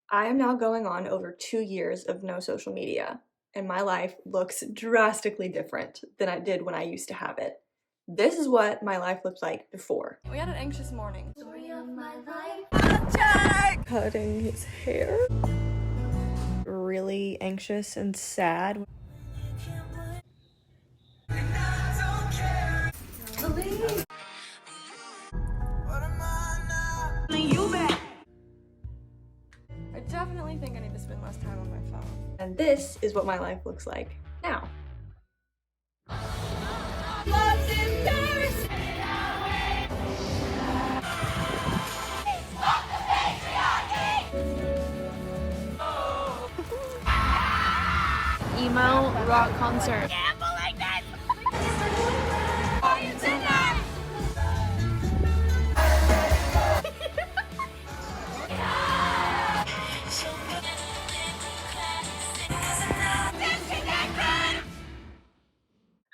I am now going on over 2 years of no social media, and my life looks drastically different than it did when I used to have it. This is what my life looked like before. We had an anxious morning. Story of my life. Cutting his hair. Really anxious and sad. I definitely think I need to spend less time on my phone. And this is what my life looks like now. Emo rock concert.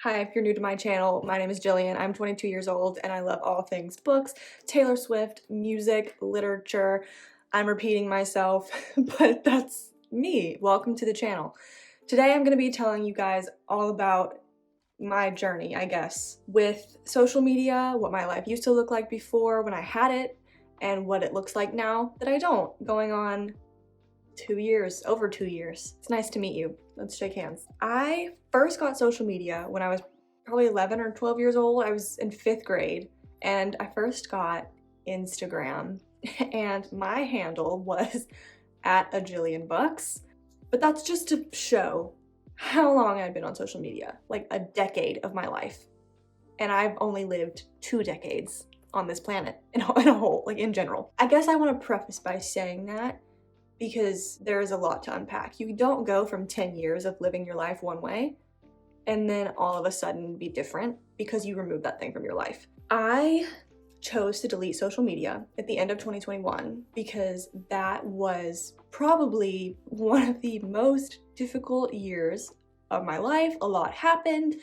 Hi, if you're new to my channel, my name is Gillian. I'm 22 years old and I love all things books, Taylor Swift, music, literature. I'm repeating myself, but that's me. Welcome to the channel. Today I'm going to be telling you guys all about my journey, I guess, with social media, what my life used to look like before when I had it, and what it looks like now that I don't, going on 2 years, over 2 years. It's nice to meet you. Let's shake hands. I first got social media when I was probably 11 or 12 years old. I was in 5th grade and I first got Instagram and my handle was @a_Gillian_bucks. But that's just to show how long I'd been on social media, like a decade of my life. And I've only lived 2 decades on this planet in a whole, like in general. I guess I want to preface by saying that because there is a lot to unpack. You don't go from 10 years of living your life one way and then all of a sudden be different because you remove that thing from your life. I chose to delete social media at the end of 2021 because that was probably one of the most difficult years of my life. A lot happened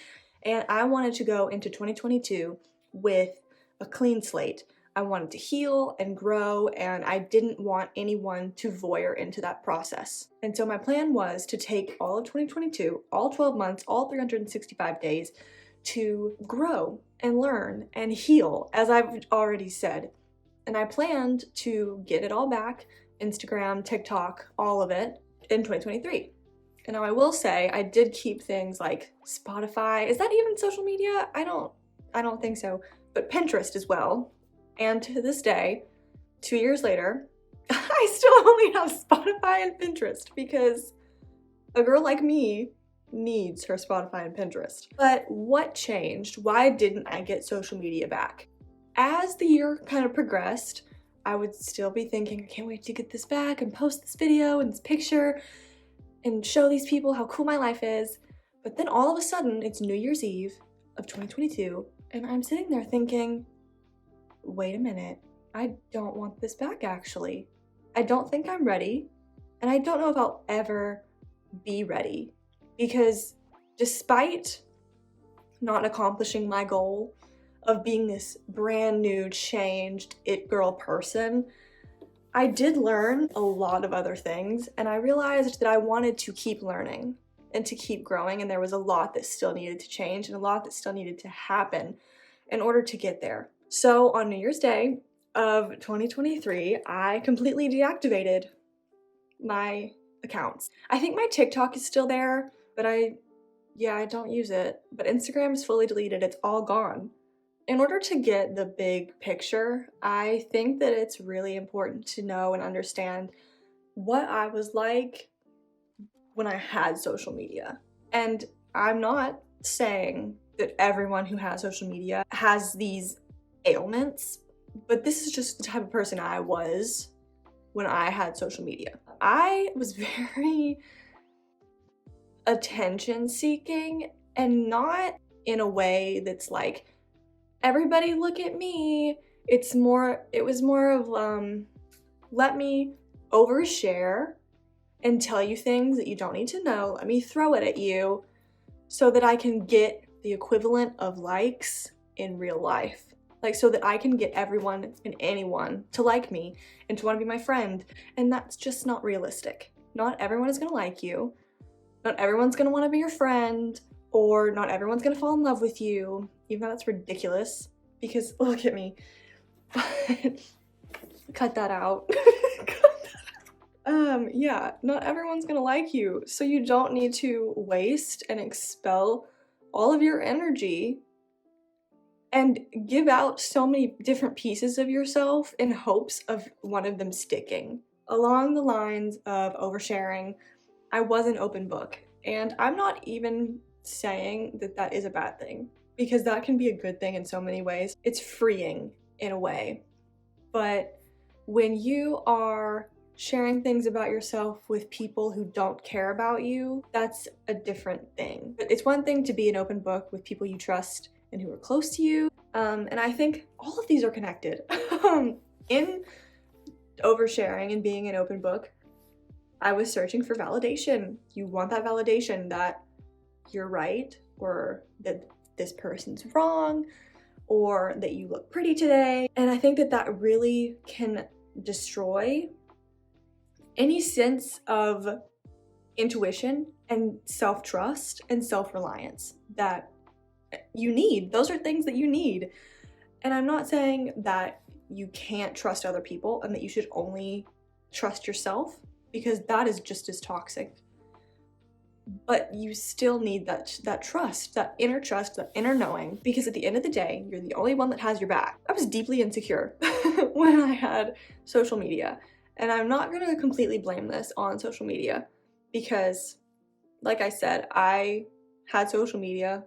and I wanted to go into 2022 with a clean slate. I wanted to heal and grow, and I didn't want anyone to voyeur into that process. And so my plan was to take all of 2022, all 12 months, all 365 days to grow and learn and heal, as I've already said. And I planned to get it all back, Instagram, TikTok, all of it, in 2023. And now I will say I did keep things like Spotify. Is that even social media? I don't think so. But Pinterest as well. And to this day, 2 years later, I still only have Spotify and Pinterest because a girl like me needs her Spotify and Pinterest. But what changed? Why didn't I get social media back? As the year kind of progressed, I would still be thinking, I can't wait to get this back and post this video and this picture and show these people how cool my life is. But then all of a sudden, it's New Year's Eve of 2022, and I'm sitting there thinking, wait a minute, I don't want this back actually. I don't think I'm ready, and I don't know if I'll ever be ready because despite not accomplishing my goal of being this brand new, changed it girl person, I did learn a lot of other things, and I realized that I wanted to keep learning and to keep growing, and there was a lot that still needed to change and a lot that still needed to happen in order to get there. So on New Year's Day of 2023, I completely deactivated my accounts. I think my TikTok is still there, but I don't use it. But Instagram is fully deleted, it's all gone. In order to get the big picture, I think that it's really important to know and understand what I was like when I had social media. And I'm not saying that everyone who has social media has these ailments, but this is just the type of person I was when I had social media. I was very attention seeking, and not in a way that's like, everybody look at me. It was more of let me overshare and tell you things that you don't need to know. Let me throw it at you so that I can get the equivalent of likes in real life. like so that I can get everyone and anyone to like me and to want to be my friend. And that's just not realistic. Not everyone is gonna like you. Not everyone's gonna want to be your friend, or not everyone's gonna fall in love with you, even though that's ridiculous, because look at me. Cut that out. Yeah, not everyone's gonna like you, so you don't need to waste and expel all of your energy and give out so many different pieces of yourself in hopes of one of them sticking. Along the lines of oversharing, I was an open book, and I'm not even saying that that is a bad thing, because that can be a good thing in so many ways. It's freeing in a way, but when you are sharing things about yourself with people who don't care about you, that's a different thing. But it's one thing to be an open book with people you trust and who are close to you, and I think all of these are connected. In oversharing and being an open book, I was searching for validation. You want that validation that you're right, or that this person's wrong, or that you look pretty today. And I think that that really can destroy any sense of intuition and self-trust and self-reliance that you need. Those are things that you need. And I'm not saying that you can't trust other people and that you should only trust yourself, because that is just as toxic. But you still need that trust, that inner knowing, because at the end of the day, you're the only one that has your back. I was deeply insecure when I had social media, and I'm not gonna completely blame this on social media, because like I said, I had social media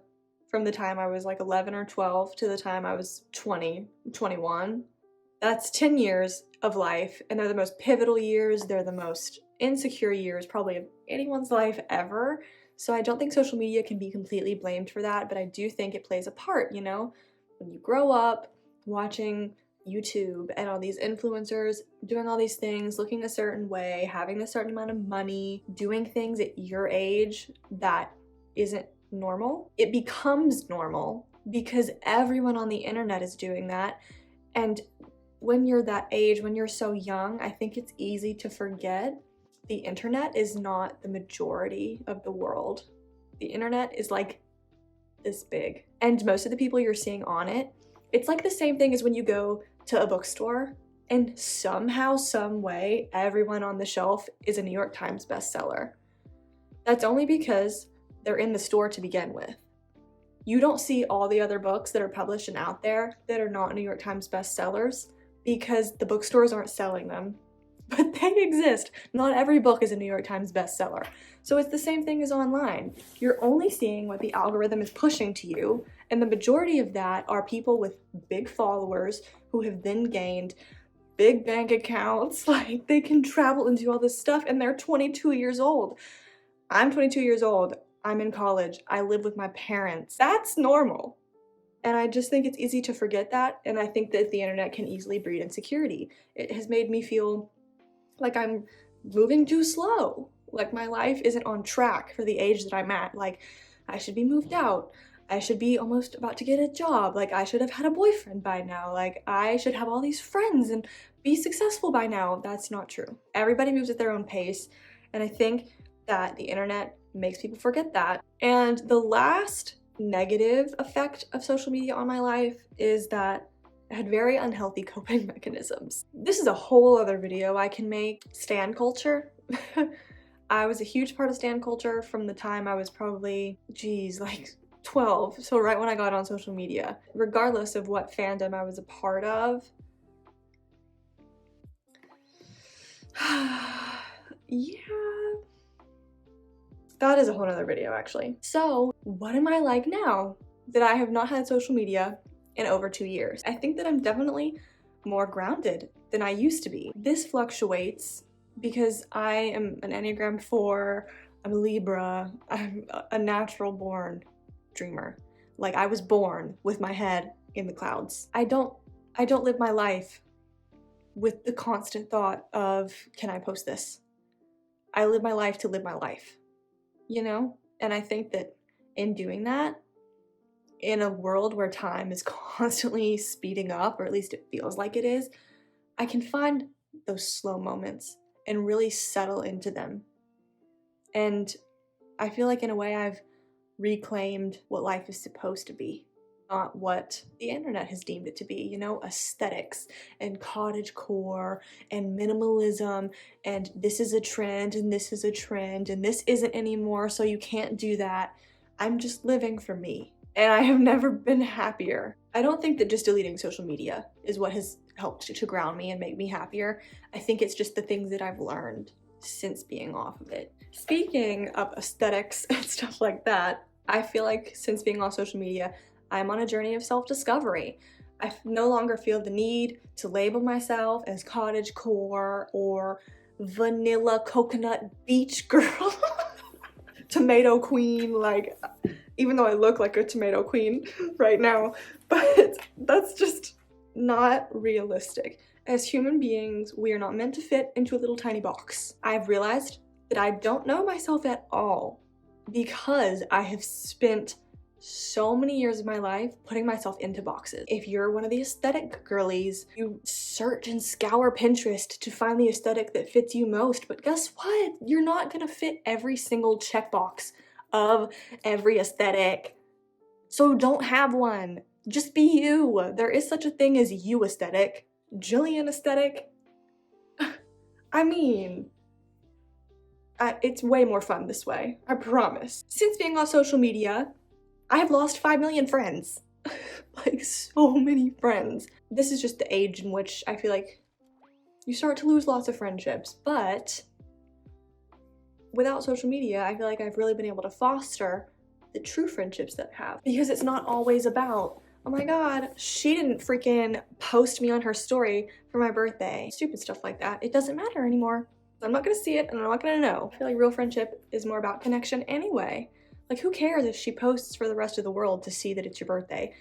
from the time I was like 11 or 12 to the time I was 20, 21. That's 10 years of life, and they're the most pivotal years. They're the most insecure years probably of anyone's life ever. So I don't think social media can be completely blamed for that, but I do think it plays a part, you know? When you grow up watching YouTube and all these influencers doing all these things, looking a certain way, having a certain amount of money, doing things at your age that isn't normal, it becomes normal because everyone on the internet is doing that. And when you're that age, when you're so young, I think it's easy to forget the internet is not the majority of the world. The internet is like this big, and most of the people you're seeing on it, it's like the same thing as when you go to a bookstore and somehow, some way, everyone on the shelf is a New York Times bestseller. That's only because they're in the store to begin with. You don't see all the other books that are published and out there that are not New York Times bestsellers because the bookstores aren't selling them, but they exist. Not every book is a New York Times bestseller. So it's the same thing as online. You're only seeing what the algorithm is pushing to you, and the majority of that are people with big followers who have then gained big bank accounts. Like, they can travel and do all this stuff, and they're 22 years old. I'm 22 years old. I'm in college. I live with my parents. That's normal. And I just think it's easy to forget that, and I think that the internet can easily breed insecurity. It has made me feel like I'm moving too slow. Like my life isn't on track for the age that I'm at. Like, I should be moved out. I should be almost about to get a job. Like, I should have had a boyfriend by now. Like, I should have all these friends and be successful by now. That's not true. Everybody moves at their own pace, and I think that the internet makes people forget that. And the last negative effect of social media on my life is that I had very unhealthy coping mechanisms. This is a whole other video I can make. Stan culture. I was a huge part of stan culture from the time I was probably, like 12. So right when I got on social media. Regardless of what fandom I was a part of. Yeah. That is a whole other video, actually. So what am I like now that I have not had social media in over 2 years? I think that I'm definitely more grounded than I used to be. This fluctuates because I am an Enneagram 4, I'm a Libra, I'm a natural born dreamer. Like, I was born with my head in the clouds. I don't live my life with the constant thought of, can I post this? I live my life to live my life. You know? And I think that in doing that, in a world where time is constantly speeding up, or at least it feels like it is, I can find those slow moments and really settle into them. And I feel like in a way I've reclaimed what life is supposed to be, not what the internet has deemed it to be, you know, aesthetics and cottagecore and minimalism, and this is a trend and this is a trend and this isn't anymore, so you can't do that. I'm just living for me, and I have never been happier. I don't think that just deleting social media is what has helped to ground me and make me happier. I think it's just the things that I've learned since being off of it. Speaking of aesthetics and stuff like that, I feel like since being on social media, I'm on a journey of self-discovery. I no longer feel the need to label myself as cottagecore or vanilla coconut beach girl, tomato queen, like, even though I look like a tomato queen right now, but that's just not realistic. As human beings, we are not meant to fit into a little tiny box. I've realized that I don't know myself at all because I have spent so many years of my life putting myself into boxes. If you're one of the aesthetic girlies, you search and scour Pinterest to find the aesthetic that fits you most, but guess what? You're not gonna fit every single checkbox of every aesthetic. So don't have one. Just be you. There is such a thing as you aesthetic. Gillian aesthetic. I mean, it's way more fun this way, I promise. Since being on social media, I have lost 5 million friends. Like, so many friends. This is just the age in which I feel like you start to lose lots of friendships, but without social media, I feel like I've really been able to foster the true friendships that I have. Because it's not always about, oh my god, she didn't freaking post me on her story for my birthday. Stupid stuff like that. It doesn't matter anymore. I'm not gonna see it and I'm not gonna know. I feel like real friendship is more about connection anyway. Like, who cares if she posts for the rest of the world to see that it's your birthday?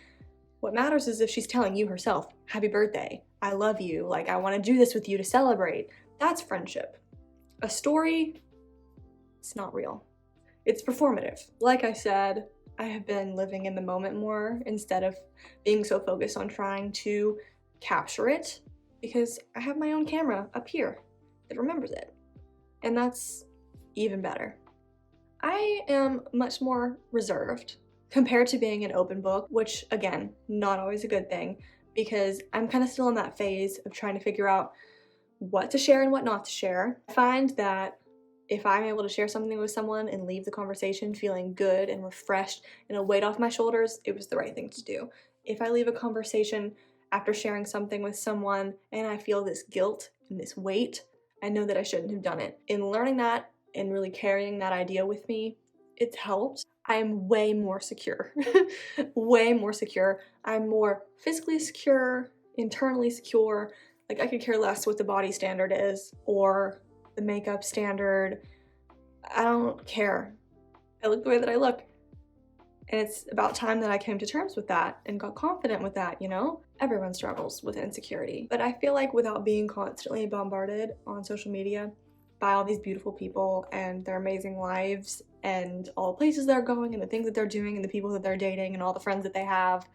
What matters is if she's telling you herself, happy birthday, I love you, like, I wanna do this with you to celebrate. That's friendship. A story, it's not real. It's performative. Like I said, I have been living in the moment more instead of being so focused on trying to capture it, because I have my own camera up here that remembers it. And that's even better. I am much more reserved compared to being an open book, which, again, not always a good thing, because I'm kind of still in that phase of trying to figure out what to share and what not to share. I find that if I'm able to share something with someone and leave the conversation feeling good and refreshed and a weight off my shoulders, it was the right thing to do. If I leave a conversation after sharing something with someone and I feel this guilt and this weight, I know that I shouldn't have done it. In learning that and really carrying that idea with me, it's helped. I am way more secure. Way more secure. I'm more physically secure, internally secure. Like, I could care less what the body standard is or the makeup standard. I don't care. I look the way that I look. And it's about time that I came to terms with that and got confident with that, you know? Everyone struggles with insecurity. But I feel like without being constantly bombarded on social media by all these beautiful people and their amazing lives and all the places they're going and the things that they're doing and the people that they're dating and all the friends that they have,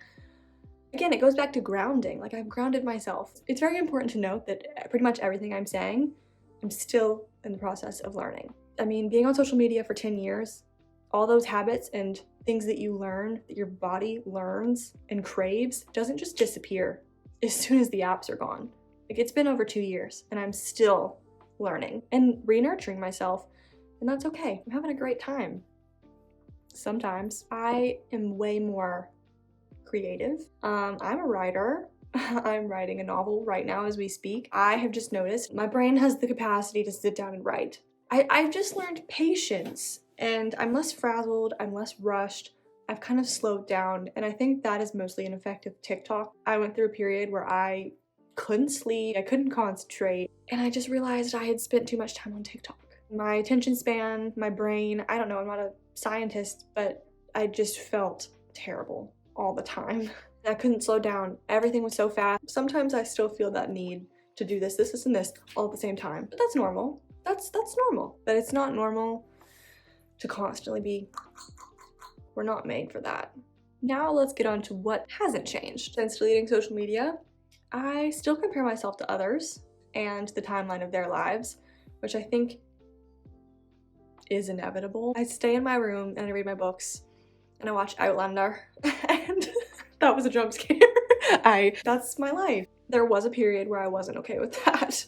again, it goes back to grounding. Like, I've grounded myself. It's very important to note that pretty much everything I'm saying, I'm still in the process of learning. I mean, being on social media for 10 years, all those habits and things that you learn, that your body learns and craves, doesn't just disappear as soon as the apps are gone. Like, it's been over 2 years and I'm still learning and re-nurturing myself, and that's okay. I'm having a great time. Sometimes I am way more creative. I'm a writer. I'm writing a novel right now as we speak. I have just noticed my brain has the capacity to sit down and write. I've just learned patience, and I'm less frazzled, I'm less rushed. I've kind of slowed down, and I think that is mostly an effect of TikTok. I went through a period where I couldn't sleep, I couldn't concentrate, and I just realized I had spent too much time on TikTok. My attention span, my brain, I don't know, I'm not a scientist, but I just felt terrible all the time. I couldn't slow down. Everything was so fast. Sometimes I still feel that need to do this, and this all at the same time. But that's normal. That's normal. But it's not normal to constantly be, we're not made for that. Now let's get on to what hasn't changed. Since deleting social media, I still compare myself to others and the timeline of their lives, which I think is inevitable. I stay in my room and I read my books and I watch Outlander and that was a jump scare. That's my life. There was a period where I wasn't okay with that.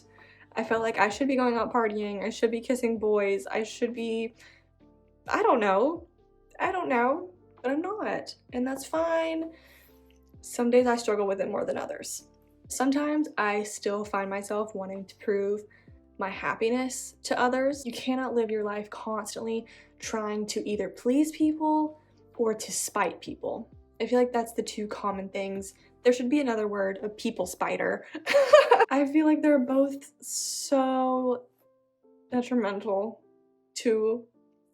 I felt like I should be going out partying, I should be kissing boys, I should be, I don't know, but I'm not, and that's fine. Some days I struggle with it more than others. Sometimes I still find myself wanting to prove my happiness to others. You cannot live your life constantly trying to either please people or to spite people. I feel like that's the two common things. There should be another word, a people spider. I feel like they're both so detrimental to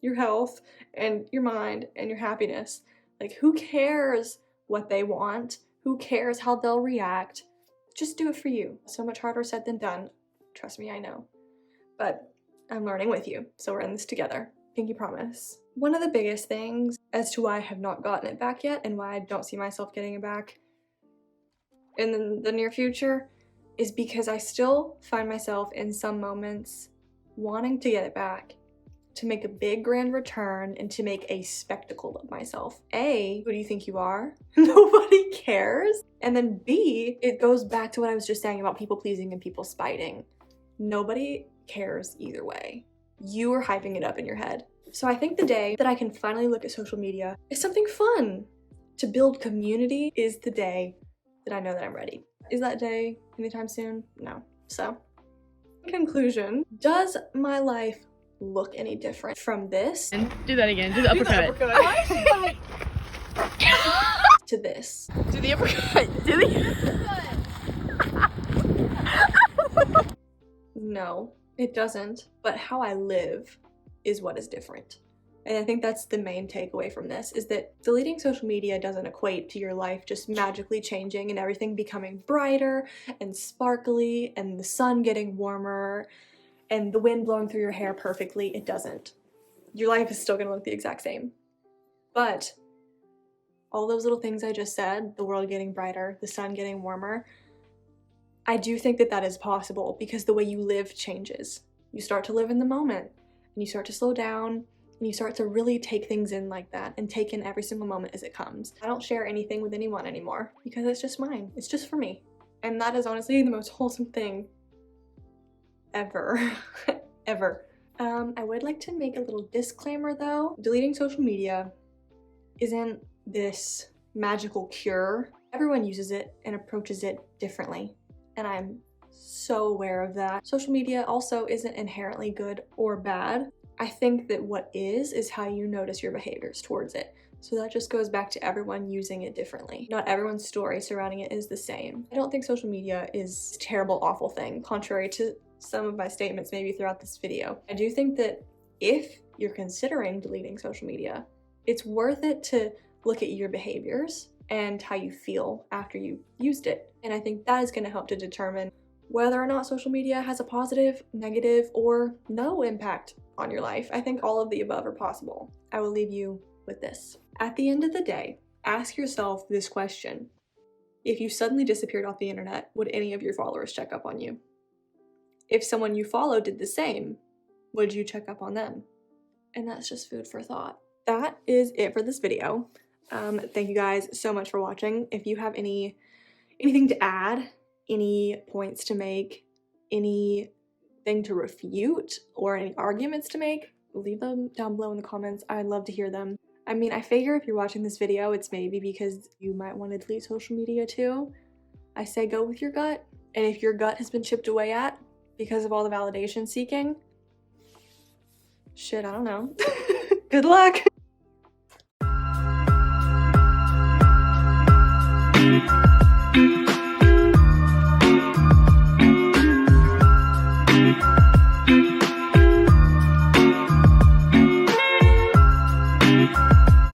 your health and your mind and your happiness. Like, who cares what they want? Who cares how they'll react? Just do it for you. So much harder said than done. Trust me, I know. But I'm learning with you, so we're in this together. Pinky promise. One of the biggest things as to why I have not gotten it back yet and why I don't see myself getting it back in the near future is because I still find myself in some moments wanting to get it back, to make a big grand return and to make a spectacle of myself. A, who do you think you are? Nobody cares. And then B, it goes back to what I was just saying about people pleasing and people spiting. Nobody cares either way. You are hyping it up in your head. So I think the day that I can finally look at social media as something fun to build community is the day that I know that I'm ready. Is that day anytime soon? No. So, in conclusion, does my life look any different from this? And do that again. Do the uppercut. To this? Do the uppercut. Do the No, it doesn't. But how I live is what is different. And I think that's the main takeaway from this, is that deleting social media doesn't equate to your life just magically changing and everything becoming brighter and sparkly and the sun getting warmer and the wind blowing through your hair perfectly. It doesn't. Your life is still gonna look the exact same. But all those little things I just said, the world getting brighter, the sun getting warmer, I do think that that is possible because the way you live changes. You start to live in the moment and you start to slow down and you start to really take things in like that and take in every single moment as it comes. I don't share anything with anyone anymore because it's just mine. It's just for me. And that is honestly the most wholesome thing ever. Ever. I would like to make a little disclaimer though. Deleting social media isn't this magical cure. Everyone uses it and approaches it differently. And I'm so aware of that. Social media also isn't inherently good or bad. I think that what is how you notice your behaviors towards it. So that just goes back to everyone using it differently. Not everyone's story surrounding it is the same. I don't think social media is a terrible, awful thing, contrary to some of my statements maybe throughout this video. I do think that if you're considering deleting social media, it's worth it to look at your behaviors and how you feel after you used it. And I think that is going to help to determine whether or not social media has a positive, negative, or no impact on your life. I think all of the above are possible. I will leave you with this. At the end of the day, ask yourself this question. If you suddenly disappeared off the internet, would any of your followers check up on you? If someone you follow did the same, would you check up on them? And that's just food for thought. That is it for this video. Thank you guys so much for watching. If you have anything to add, any points to make, anything to refute, or any arguments to make, leave them down below in the comments. I'd love to hear them. I mean, I figure if you're watching this video, it's maybe because you might want to delete social media too. I say go with your gut. And if your gut has been chipped away at because of all the validation seeking, shit, I don't know. Good luck!